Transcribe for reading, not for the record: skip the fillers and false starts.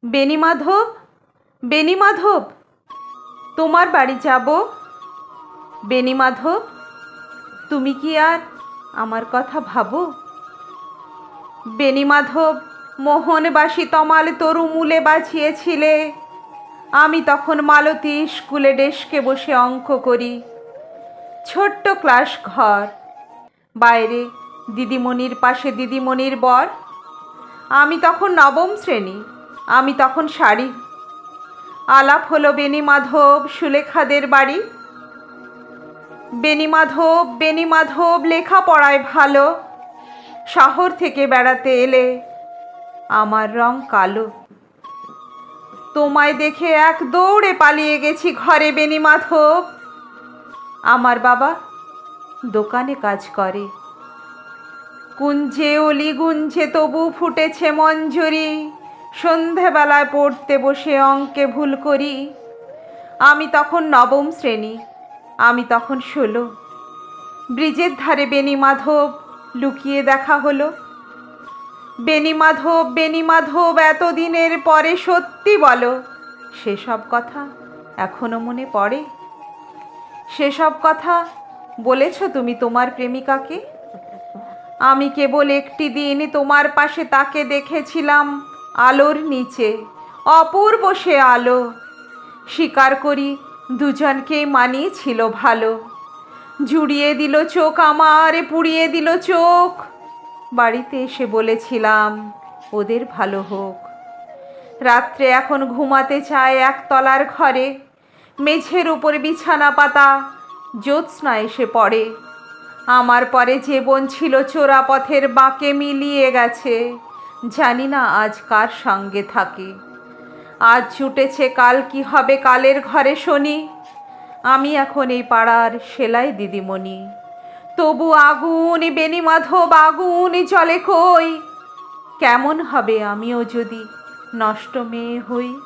বেণীমাধব, বেণীমাধব, তোমার বাড়ি যাব। বেণীমাধব, তুমি কি আর আমার কথা ভাবো? বেণীমাধব, মোহনবাসী তমাল তরুমূলে বাজিয়েছিলে। আমি তখন মালতী স্কুলে ডেস্কে বসে অঙ্ক করি। ছোট্ট ক্লাস ঘর, বাইরে দিদিমণির পাশে দিদিমণির বর। আমি তখন নবম শ্রেণী, আমি তখন শাড়ি। আলাপ হলো বেণীমাধব সুলেখাদের বাড়ি। বেণীমাধব, বেণীমাধব লেখাপড়ায় ভালো, শহর থেকে বেড়াতে এলে। আমার রং কালো। তোমায় দেখে এক দৌড়ে পালিয়ে গেছি ঘরে বেণীমাধব। আমার বাবা দোকানে কাজ করে। কুঞ্জে অলি গুঞ্জে তবু ফুটেছে মঞ্জরি। সন্ধেবেলায় পড়তে বসে অঙ্কে ভুল করি। আমি তখন নবম শ্রেণী, আমি তখন 16। ব্রিজের ধারে বেণীমাধব লুকিয়ে দেখা হলো। বেণীমাধব, বেণীমাধব, এতদিনের পরে সত্যি বলো, সেসব কথা এখনো মনে পড়ে? সেসব কথা বলেছ তুমি তোমার প্রেমিকাকে? আমি কেবল একটি দিন তোমার পাশে তাকে দেখেছিলাম আলোর নিচে, অপূর্ব সে আলো। স্বীকার করি দুজনকেই মানিয়েছিল ভালো। জুড়িয়ে দিল চোখ আমার, পুড়িয়ে দিল চোখ। বাড়িতে এসে বলেছিলাম ওদের ভালো হোক। রাত্রে এখন ঘুমাতে চায় একতলার ঘরে। মেঝের উপর বিছানা পাতা, জ্যোৎস্না এসে পড়ে। আমার পরে জীবন ছিল চোরাপথের বাঁকে মিলিয়ে গেছে। জানি না আজ কার সঙ্গে থাকে। আজ ছুটেছে, কাল কি হবে কালের ঘরে শনি। আমি এখন এই পাড়ার সেলাই দিদিমণি। তবু আগুন বেণীমাধব, আগুন জ্বলে কই। কেমন হবে আমিও যদি নষ্ট মেয়ে হই?